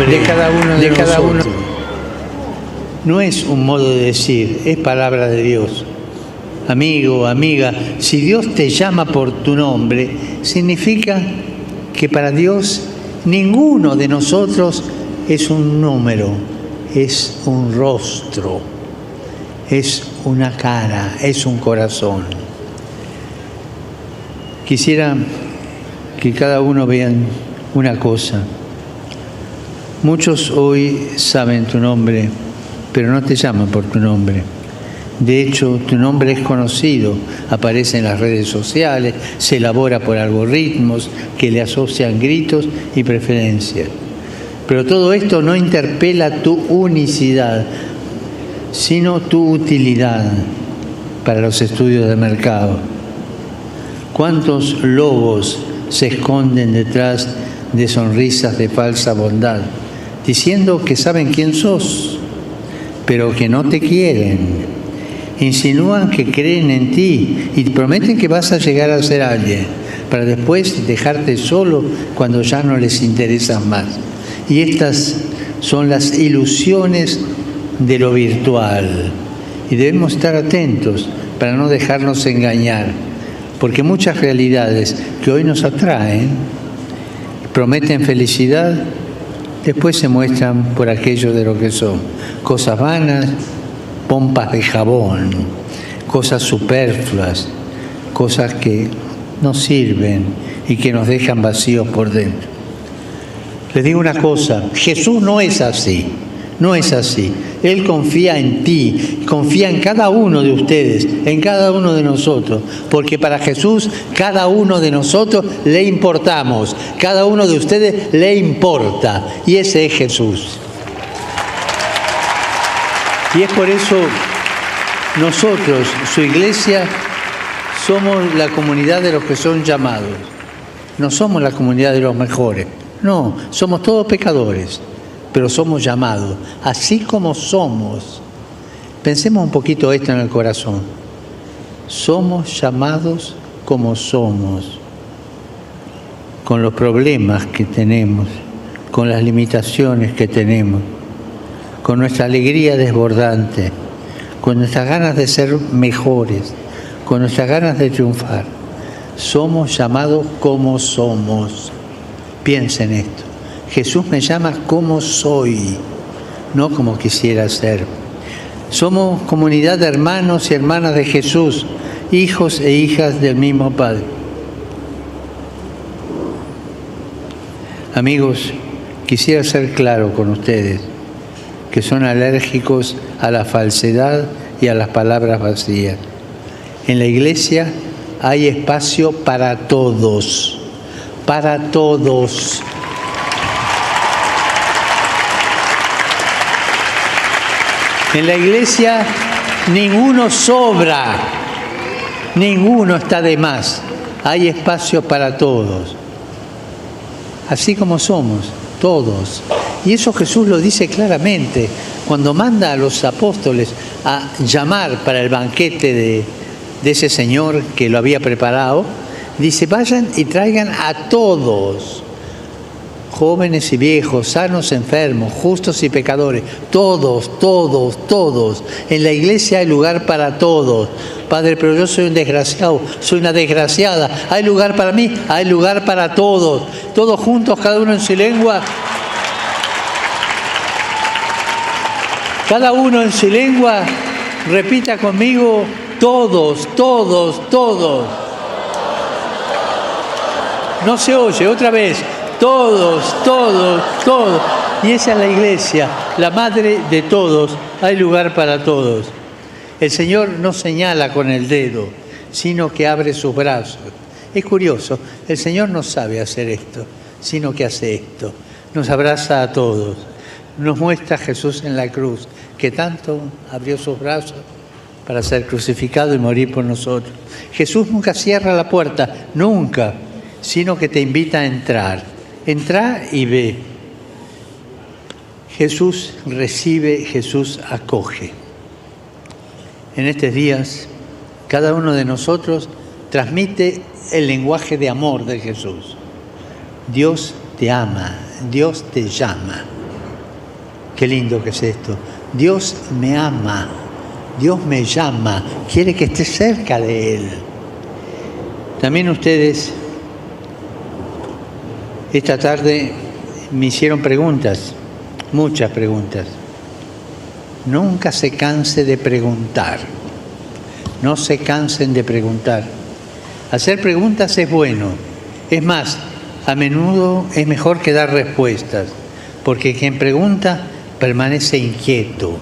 de cada uno. No es un modo de decir, es palabra de Dios. Amigo, amiga, si Dios te llama por tu nombre, significa que para Dios ninguno de nosotros es un número, es un rostro, es una cara, es un corazón. Quisiera que cada uno vean una cosa. Muchos hoy saben tu nombre, pero no te llaman por tu nombre. De hecho, tu nombre es conocido, aparece en las redes sociales, se elabora por algoritmos que le asocian gritos y preferencias. Pero todo esto no interpela tu unicidad, sino tu utilidad para los estudios de mercado. ¿Cuántos lobos se esconden detrás de sonrisas de falsa bondad, diciendo que saben quién sos, pero que no te quieren? Insinúan que creen en ti y prometen que vas a llegar a ser alguien, para después dejarte solo cuando ya no les interesas más. Y estas son las ilusiones de lo virtual. Y debemos estar atentos para no dejarnos engañar, porque muchas realidades que hoy nos atraen, prometen felicidad, después se muestran por aquello de lo que son. Cosas vanas, pompas de jabón, cosas superfluas, cosas que no sirven y que nos dejan vacíos por dentro. Les digo una cosa, Jesús no es así, no es así. Él confía en ti, confía en cada uno de ustedes, en cada uno de nosotros, porque para Jesús cada uno de nosotros le importamos, cada uno de ustedes le importa, y ese es Jesús. Y es por eso nosotros, su iglesia, somos la comunidad de los que son llamados. No somos la comunidad de los mejores. No, somos todos pecadores, pero somos llamados, así como somos. Pensemos un poquito esto en el corazón. Somos llamados como somos, con los problemas que tenemos, con las limitaciones que tenemos, con nuestra alegría desbordante, con nuestras ganas de ser mejores, con nuestras ganas de triunfar. Somos llamados como somos. Piensen esto. Jesús me llama como soy, no como quisiera ser. Somos comunidad de hermanos y hermanas de Jesús, hijos e hijas del mismo Padre. Amigos, quisiera ser claro con ustedes, que son alérgicos a la falsedad y a las palabras vacías. En la iglesia hay espacio para todos, para todos. En la iglesia ninguno sobra, ninguno está de más. Hay espacio para todos, así como somos, todos. Y eso Jesús lo dice claramente cuando manda a los apóstoles a llamar para el banquete de ese Señor que lo había preparado. Dice, vayan y traigan a todos, jóvenes y viejos, sanos, enfermos, justos y pecadores, todos, todos, todos. En la iglesia hay lugar para todos. Padre, pero yo soy un desgraciado, soy una desgraciada. ¿Hay lugar para mí? Hay lugar para todos. Todos juntos, cada uno en su lengua. Cada uno en su lengua, repita conmigo, todos, todos, todos. No se oye, otra vez, todos, todos, todos. Y esa es la iglesia, la madre de todos, hay lugar para todos. El Señor no señala con el dedo, sino que abre sus brazos. Es curioso, el Señor no sabe hacer esto, sino que hace esto. Nos abraza a todos. Nos muestra a Jesús en la cruz, que tanto abrió sus brazos para ser crucificado y morir por nosotros. Jesús nunca cierra la puerta, nunca, sino que te invita a entrar. Entrá y ve. Jesús recibe, Jesús acoge. En estos días, cada uno de nosotros transmite el lenguaje de amor de Jesús. Dios te ama, Dios te llama. Qué lindo que es esto. Dios me ama, Dios me llama, quiere que esté cerca de Él. También ustedes esta tarde me hicieron preguntas, muchas preguntas. Nunca se canse de preguntar, no se cansen de preguntar. Hacer preguntas es bueno, es más, a menudo es mejor que dar respuestas, porque quien pregunta permanece inquieto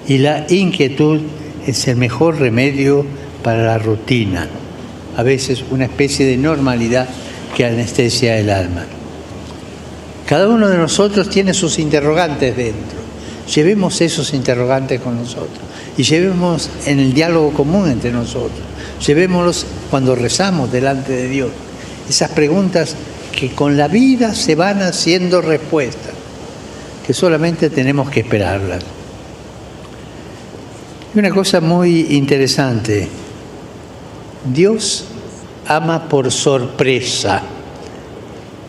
y la inquietud es el mejor remedio para la rutina, a veces una especie de normalidad que anestesia el alma. Cada uno de nosotros tiene sus interrogantes dentro. Llevemos esos interrogantes con nosotros y llevémoslos en el diálogo común entre nosotros. Llevémoslos cuando rezamos delante de Dios. Esas preguntas que con la vida se van haciendo respuestas, que solamente tenemos que esperarlas. Y una cosa muy interesante, Dios ama por sorpresa,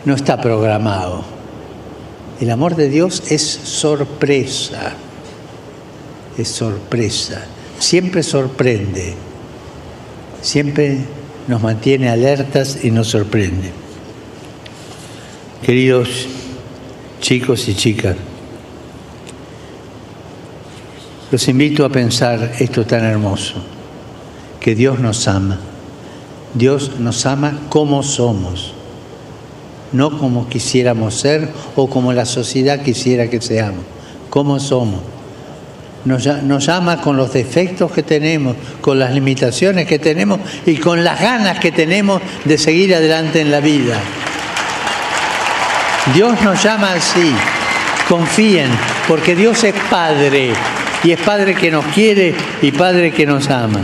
no está programado. El amor de Dios es sorpresa, siempre sorprende, siempre nos mantiene alertas y nos sorprende. Queridos chicos y chicas, los invito a pensar esto tan hermoso, que Dios nos ama como somos, no como quisiéramos ser o como la sociedad quisiera que seamos, como somos. Nos ama con los defectos que tenemos, con las limitaciones que tenemos y con las ganas que tenemos de seguir adelante en la vida. Dios nos llama así, confíen, porque Dios es Padre, y es Padre que nos quiere y Padre que nos ama.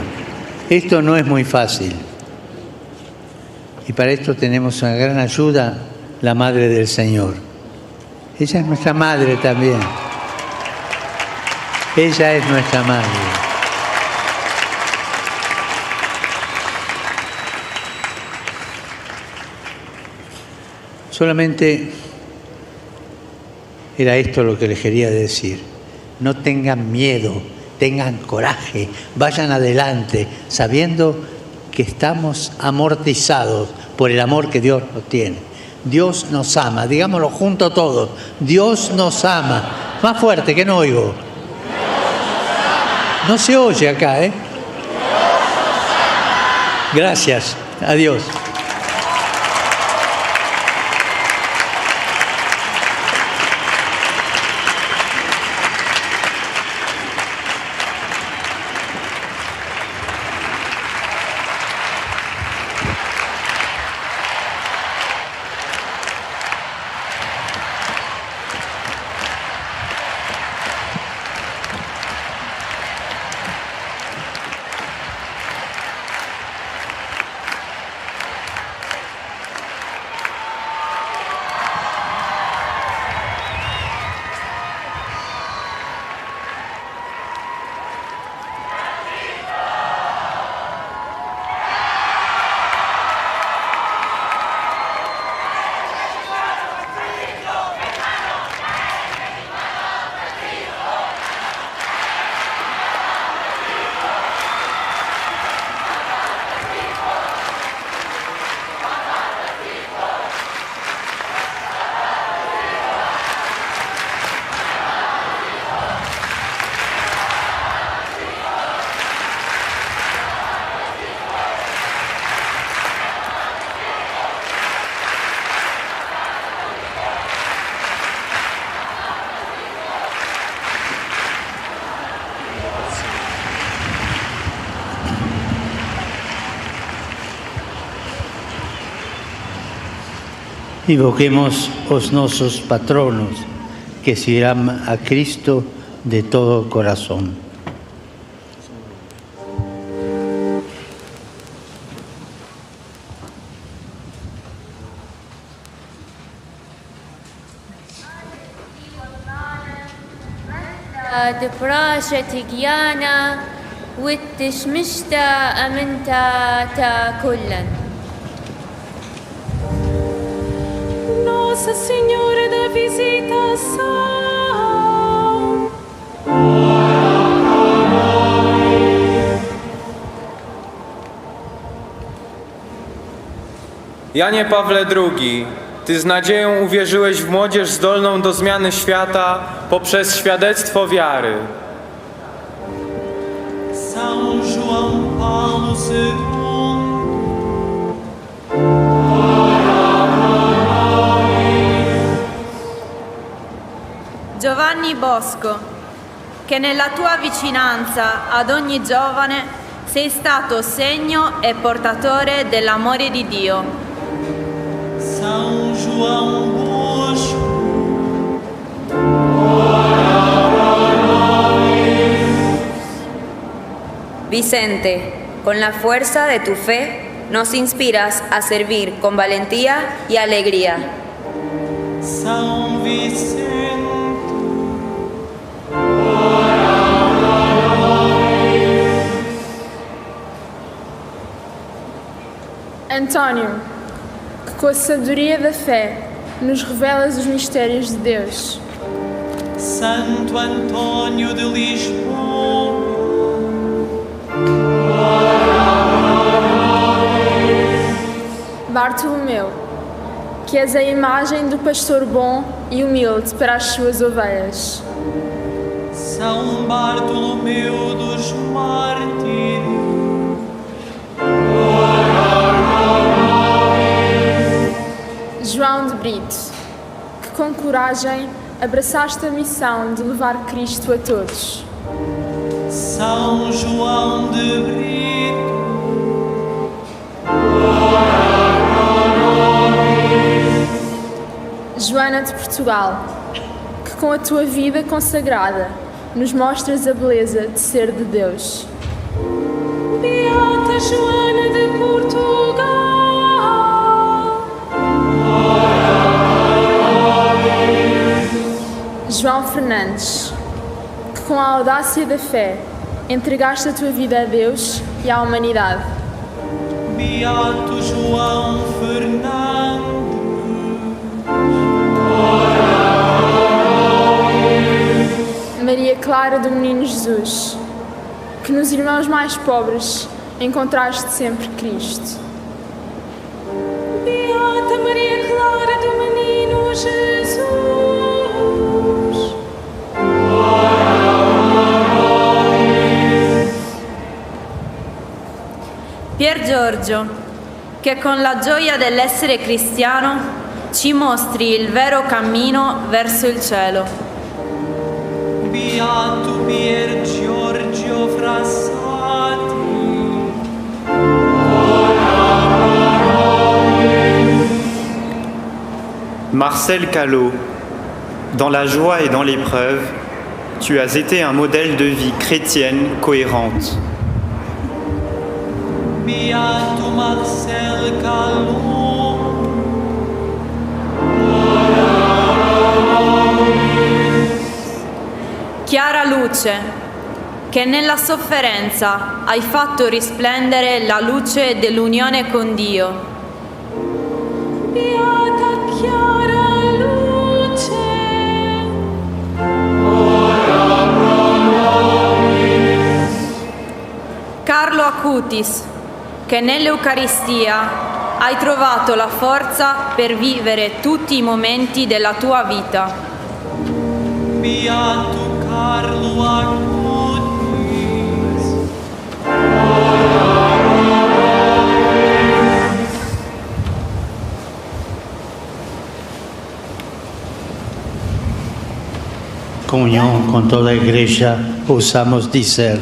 Esto no es muy fácil. Y para esto tenemos una gran ayuda, la Madre del Señor. Ella es nuestra Madre también. Ella es nuestra Madre. Solamente era esto lo que les quería decir. No tengan miedo, tengan coraje, vayan adelante, sabiendo que estamos amortizados por el amor que Dios nos tiene. Dios nos ama, digámoslo juntos todos. Dios nos ama. Más fuerte, que no oigo. No se oye acá, ¿eh? Gracias. Adiós. Invoquemos os nosos patronos, que sirvan a Cristo de todo corazón. دبراشة جيانا والتشمشتا أمنتا تاكلا. Nossa Senhora da Visitação, Janie Pawle II, Ty z nadzieją uwierzyłeś w młodzież zdolną do zmiany świata poprzez świadectwo wiary. São João Paulo II, Giovanni Bosco, che nella tua vicinanza ad ogni giovane sei stato segno e portatore dell'amore di Dio. São João Bosco, Vicente, con la fuerza de tu fe, nos inspiras a servir con valentía y alegría. São Vicente, Antônio, que com a sabedoria da fé nos revelas os mistérios de Deus. Santo Antônio de Lisboa, Bartolomeu, que és a imagem do pastor bom e humilde para as suas ovelhas. São Bartolomeu dos Mártires, João de Brito, que com coragem abraçaste a missão de levar Cristo a todos. São João de Brito, Joana de Portugal, que com a tua vida consagrada nos mostras a beleza de ser de Deus. Beata Joana de Portugal, João Fernandes, que com a audácia da fé entregaste a tua vida a Deus e à humanidade. Beato João Fernandes, Maria Clara do Menino Jesus, que nos irmãos mais pobres encontraste sempre Cristo. Beata Maria Clara do Menino Jesus, Pier Giorgio, che con la gioia dell'essere cristiano ci mostri il vero cammino verso il cielo. Beato Pier Giorgio Frassati, Marcel Callot, dans la joie et dans l'épreuve, tu as été un modèle de vie chrétienne cohérente. Beato Marcel Callot, Chiara luce, che nella sofferenza hai fatto risplendere la luce dell'unione con Dio. Beata Chiara luce, Carlo Acutis, che nell'Eucaristia hai trovato la forza per vivere tutti i momenti della tua vita. Beato Carlo Acutis, Comunión con toda la Iglesia, osamos decir: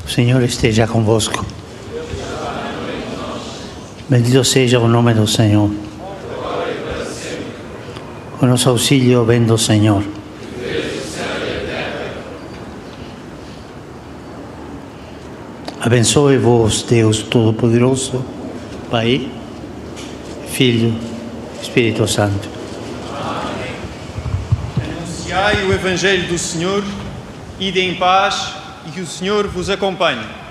O Senhor esteja convosco. Bendito seja o nome do Senhor. O nosso auxílio vem do Senhor. Abençoe-vos, Deus Todo-Poderoso, Pai, Filho, Espírito Santo. Anunciai o Evangelho do Senhor, ide em paz e que o Senhor vos acompanhe.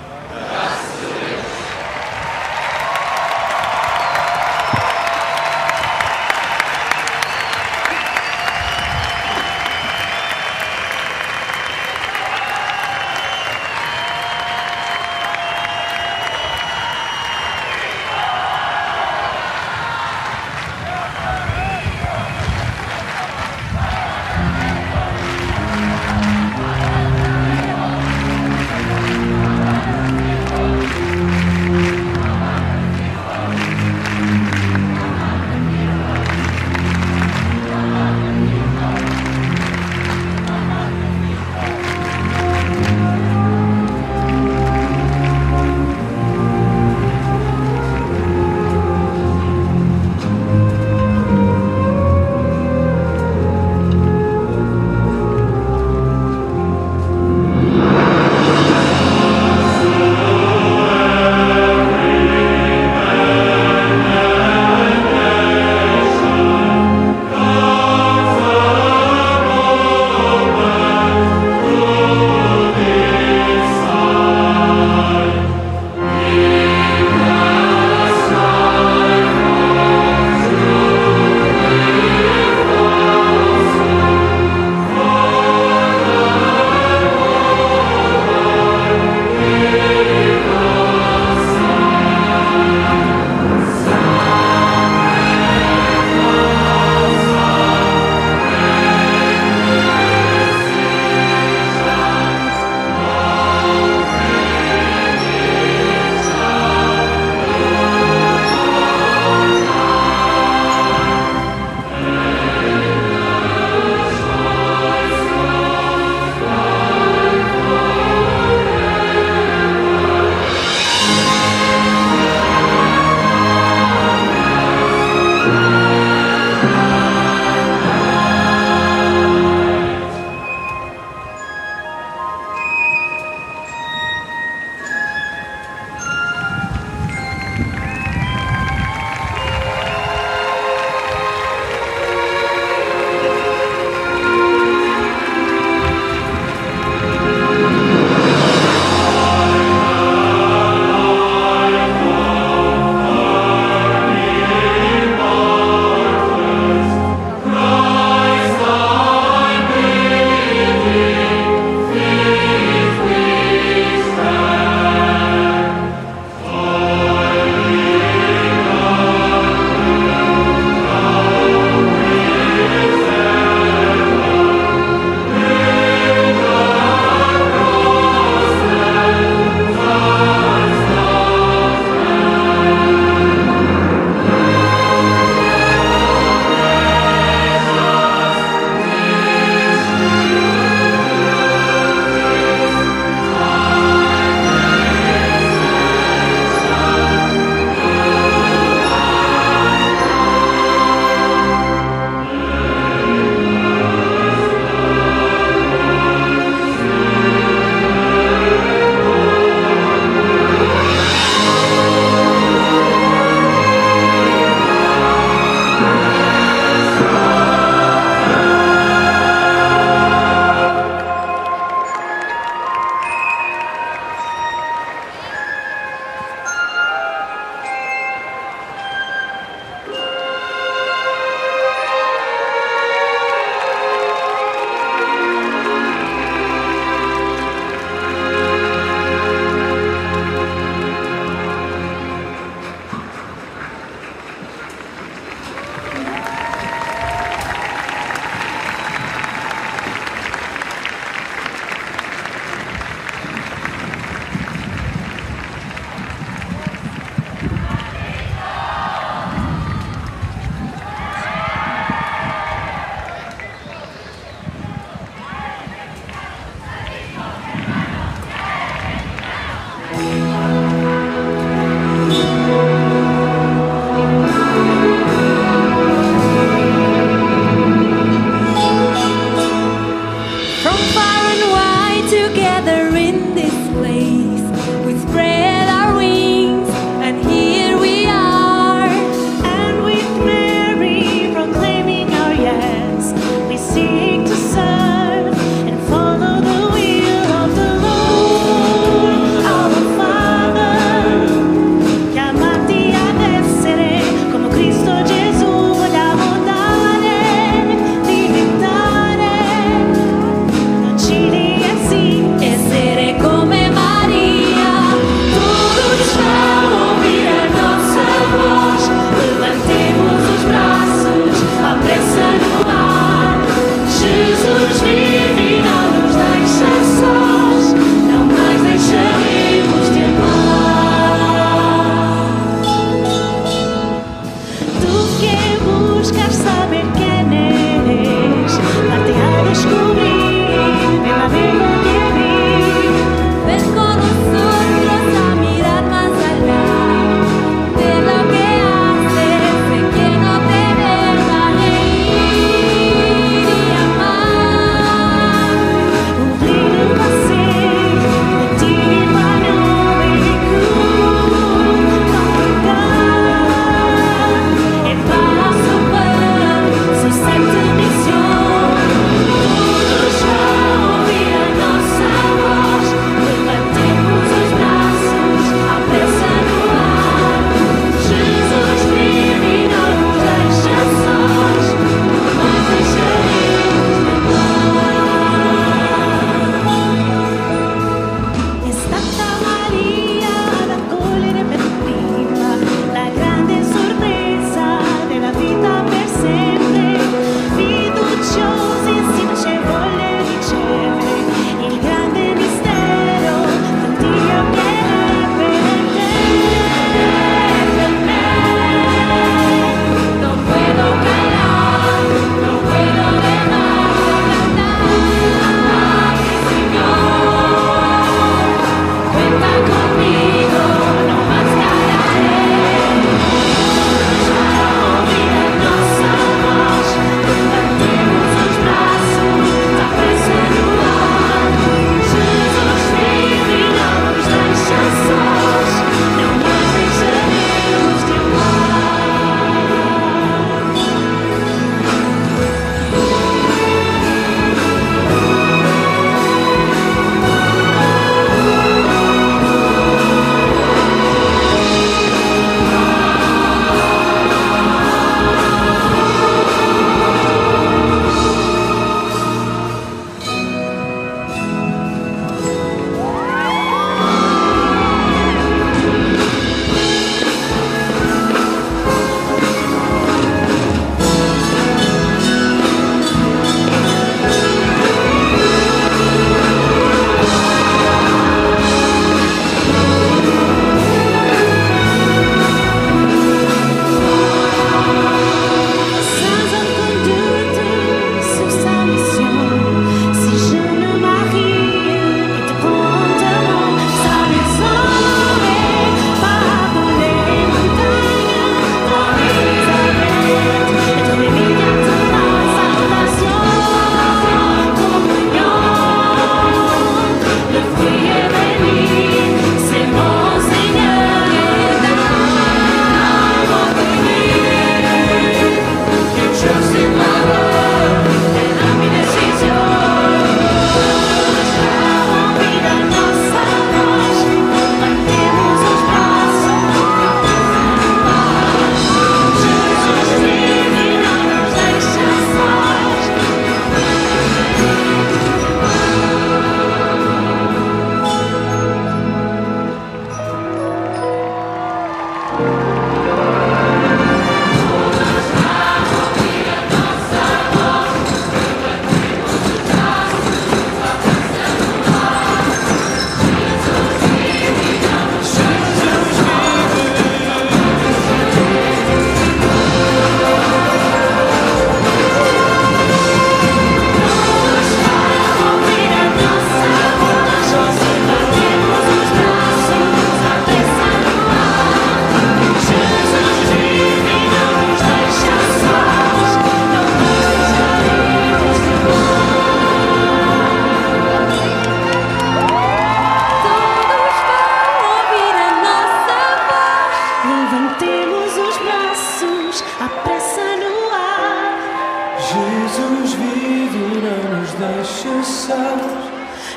céus,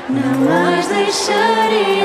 não mais deixaria